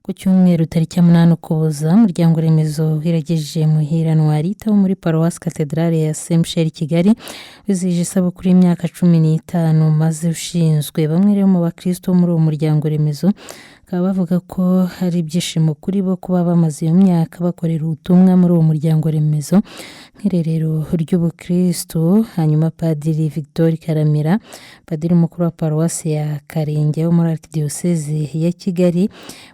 ku cyumweru tariki ya 8 Ukuboza umuryango remezo wirageje muhira Ntwarita wo muri Paruwasi Katedrale ya Saint Michel Kigali wizihije isabukuru y'imyaka 15 maze ushinzwe. Bamwe rero mu bakristo muri uwo muryango remezo bavuga ko hari ibyishimo kuri bo kuba bamaze iyo myaka bakorera ubutumwa muri uwo muryango remezo nk'irerero ry'ubukristo. Hanyuma Padiri Victor Karamira, Padiri mukuru wa Paruwasi ya Karenge wo muri Arkidiocese ya Kigali,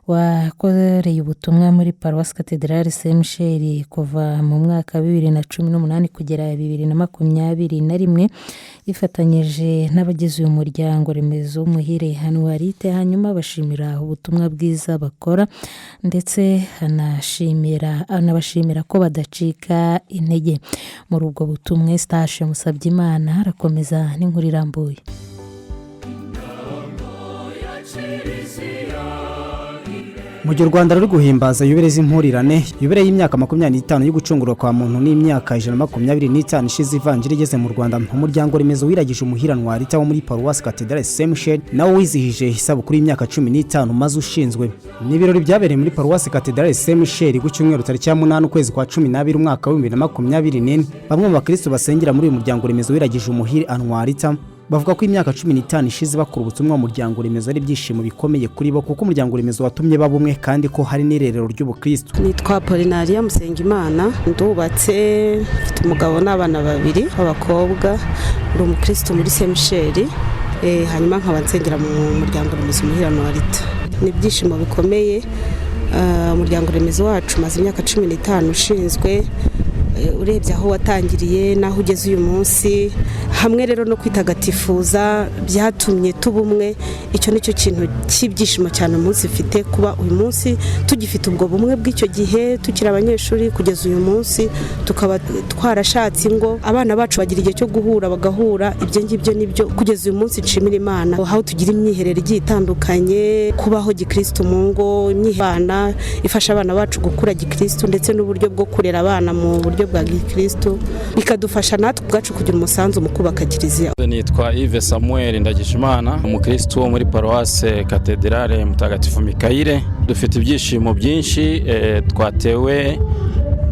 wakoreye ubutumwa muri Paruwasi Katedrale Saint Michel kuva mu mwaka 2018 kugera 2021, yifatanyije n'abagize uyu muryango remezo muhire Ntwarita. Hanyuma bashimira ubutumwa bwiza bakora ndetse anabashimira ko badacika intege muri ubwo butumwa. Eustache Musabyimana arakomeza n'inkuru irambuye. Mu gihe u Rwanda ruri guhimbaza yubile z'impurirane, yubile y'imyaka 25 yo gucungurwa kwa muntu n'imyaka 125 ishize ivanjiri igeze mu Rwanda, umuryango remezo wiragije umuhira Ntwarita wo muri Paruwasi Katedrale Saint Michel nawo wizihije isabukuru y'imyaka 15 maze ushinzwe. N'ibirori byabereye muri Paruwasi Katedrale Saint Michel ku cyumweru tariki ya 8 ukwezi kwa 12 umwaka wa 2024. Bamwe mu bakristo basengera muri uyu muryango remezo wiragije umuhira Ntwarita bavuga ko imyaka 15 ishize bakora ubutumwa mu muryango remezo ari byishimo bikomeye kuri bo, kuko umuryango remezo watumye babumwe kandi ko hari n'irerero ry'ubukristo. Nitwa Polinaria Musengimana, ndubatse mfite umugabo n'abana babiri b'abakobwa, uri umukristo muri Saint Michel, hanyuma nkaba nsengera mu muryango remezo muhira Ntwarita. Ni byishimo bikomeye. Umuryango remezo wacu maze imyaka 15 ushinzwe, urebye aho watangiriye naho ugeze uyu munsi, hamwe rero no kwitagatifuza byatumye tubumwe. Icyo nicyo kintu cy'ibyishimo cyane umunsi ufite, kuba uyu munsi tugifite ubwo bumwe bw'icyo gihe tukiri abanyeshuri kugeza uyu munsi, tukaba twarashatse ngo abana bacu bagira igihe cyo guhura bagahura. Ibyo ngibyo nibyo kugeza uyu munsi nshimira Imana, aho tugira imyiherero igiye itandukanye, kubaho gikristo mu ngo, imyihana ifasha abana bacu gukura gikristo ndetse n'uburyo bwo kurera abana mu buryo bwa gikristo, bikadufasha natwe ubwacu kugira umusanzu mu kubaka kiliziya. Nitwa Yves Samuel Ndagijimana, umukristo wo muri Paruwasi Katedrale Mutagatifu Mikaire. Dufite ibyishimo byinshi twatewe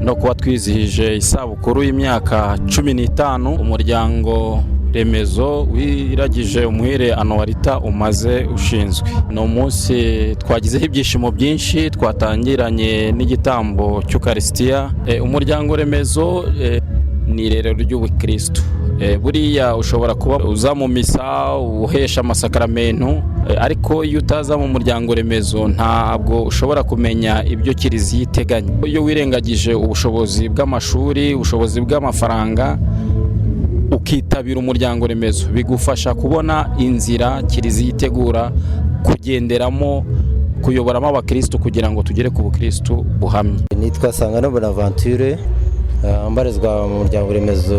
no kuba twizihije isabukuru y'imyaka 15 umuryango remezo wiragije umuhire Ntwarita umaze ushinzwe. No munsi twagizeho ibyishimo byinshi, twatangiranye n'igitambo cy'Ukaristiya. Umuryango remezo ni irerero ry'ubukristo. Buriya ushobora kuba uza mu misa uhesha amasakaramentu, ariko iyo utaza mu muryango remezo ntabwo ushobora kumenya ibyo kiliziya iteganya. Iyo wirengagije ubushobozi bw'amashuri, ubushobozi bw'amafaranga, ukitabira umuryango remezo, bigufasha kubona inzira kiliziya itegura kugenderamo, kuyoboramo abakristo kugira ngo tugere ku bukristo buhamye. Nitwa Sangano Bonaventure, ambarizwa mu muryango remezo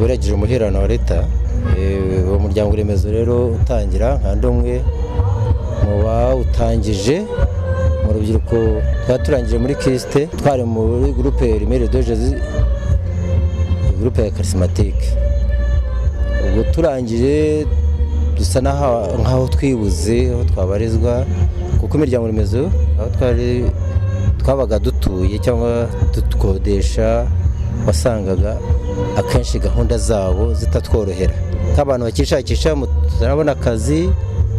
wiragije umuhira Ntwarita. Uwo muryango remezo rero utangira kandi umwe mu bawutangije mu rubyiruko twaturangije muri Christe, twari muri groupe Lumière de Jésus, groupe ya charismatique. Ubwo turangije dusa nkaho twibuze aho twabarizwa, kuko imiryango remezo aho twabaga dutuye cyangwa dukodesha wasangaga akenshi gahunda zabo zitatworohera nk'abantu bakishakisha turabona akazi.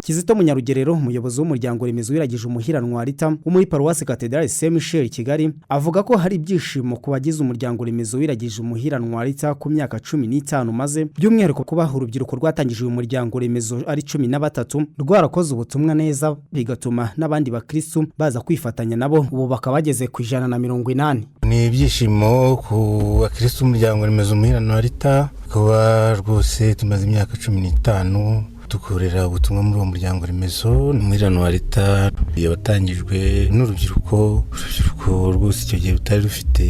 Kizito Munyarugerero, umuyobozi w'umuryango remezo wiragije umuhira Ntwarita wo muri Paruwasi Katedrale Saint Michel Kigali, avuga ko hari ibyishimo ku bagize umuryango remezo wiragije umuhira Ntwarita ku myaka 15 maze, by'umwihariko kuba urubyiruko rwatangije uyu muryango remezo ari 13 rwarakoze ubutumwa neza, bigatuma n'abandi bakristo baza kwifatanya nabo, ubu bakaba bageze ku 180. Ni ibyishimo ku bakristo umuryango remezo umuhira Ntwarita, kuba rwose tumaze imyaka 15 dukorera ubutumwa muri uwo muryango remezo umuhira Ntwarita. Yabatangijwe n'urubyiruko rwose icyo gihe rutari rufite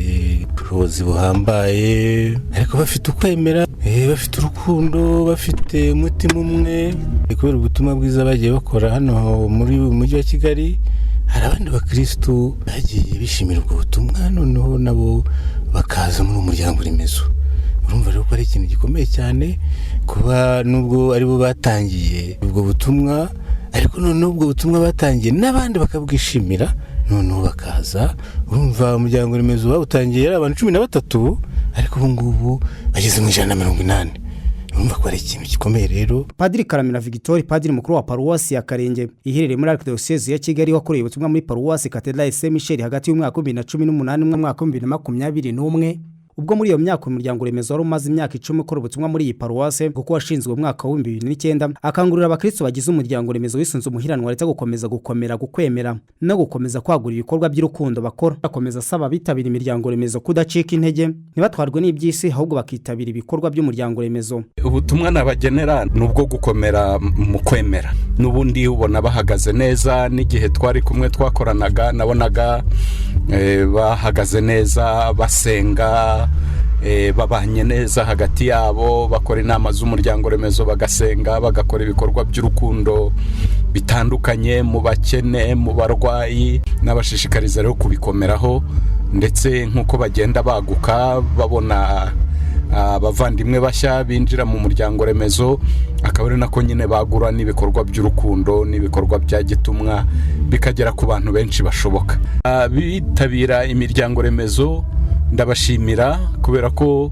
ubushobozi buhambaye, ariko bafite ukwemera, bafite urukundo, bafite umutima umwe. Kubera ubutumwa bwiza bagiye bakora hano muri mujyi wa Kigali, hari abandi bakristo bagiye bishimira ubwo butumwa, noneho nabo bakaza muri umuryango remezo. Urumva rero ko ari ikintu gikomeye cyane kuba nubwo aribo batangiye ubwo butumwa, ariko noneho ubwo butumwa batangiye n'abandi bakabwishimira noneho bakaza urumva umuryango remezo bawutangiye ari abantu 13 ariko ubu ngubu bageze mu 180. urumva ko ari ikintu gikomeye rero. Padiri Karamira Victor, padiri mukuru wa paruwasi ya Karenge iherereye muri Archdiocese ya Kigali, wakoreye ubutumwa muri paruwasi Cathedrale Saint Michel hagati y'umwaka 2018 n'umwaka 2021. Ubwo muri iyo myaka umuryango remezo wari umaze imyaka 10 ukora ubutumwa muri iyi paruwase, kuko washinzwe mu mwaka wa 2009, akangurira abakristo bagize umuryango remezo wisunze umuhiranwa leta gukomeza gukomera gukwemera no gukomeza kwagura ibikorwa by'urukundo bakora. Akomeza asaba bitabira imiryango remezo kudacika intege, ntibatwarwe n'ibyisi, ahubwo bakitabira ibikorwa by'umuryango remezo. Ubutumwa nabagenera nubwo gukomera mu kwemera, n'ubundi ubona bahagaze neza. N'igihe twari kumwe twakoranaga nabonaga bahagaze neza, basenga, babanye neza hagati yabo, bakora inama z'umuryango remezo, bagasenga, bagakora ibikorwa by'urukundo bitandukanye mu bakene, mu barwayi. N'abashishikariza rero kubikomeraho, ndetse nk'uko bagenda baguka babona abavandimwe bashya binjira mu muryango remezo, akaba ari nako nyine bagura n'ibikorwa by'urukundo n'ibikorwa bya gitumwa bikagera ku bantu benshi bashoboka. Bitabira imiryango remezo ndabashimira, kubera ko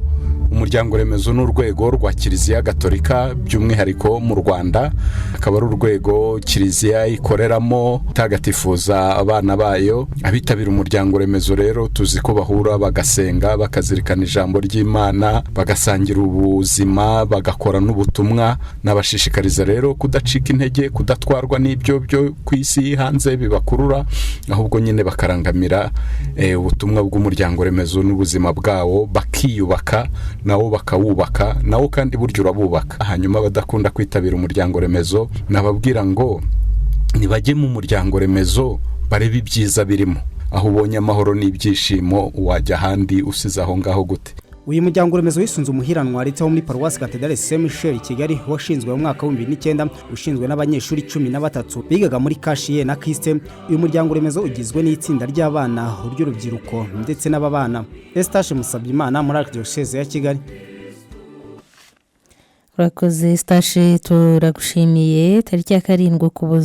umuryango remezo n'urwego rwa Kiliziya Gatolika by'umwihariko mu Rwanda, akaba ari urwego Kiliziya ikoreramo tagatifuza abana bayo. Abitabira umuryango remezo rero tuzi ko bahura bagasenga, bakazirikana ijambo ry'Imana, bagasangira ubuzima, bagakora n'ubutumwa. Nabashishikariza rero kudacika intege, kudatwarwa n'ibyo byo kwisi hanze bibakurura, ahubwo nyine bakarangamira ubutumwa bw'umuryango remezo n'ubuzima bwawo, bakiyubaka nawo bakawubaka, nawo kandi buryo urabubaka. Hanyuma badakunda kwitabira umuryango remezo nababwira ngo nibajye mu muryango remezo barebe ibyiza birimo. Aho ubonye amahoro n'ibyishimo wajya handi usize aho ngaho gute? Uyu muryango remezo wisunze umuhiranwa leta wo muri paruwasi Cathedrale Saint Michel Kigali, washinzwe mu mwaka wa 2009, ushinzwe n'abanyeshuri 13 bigaga muri Kashiye na Kriste. Uyu muryango remezo ugizwe n'itsinda ry'abana, urubyiruko ndetse n'ababana. Eustache Musabyimana muri Archdiocese ya Kigali. Urakoze Eustache, turagushimiye. Tariki ya 7 Ukuboza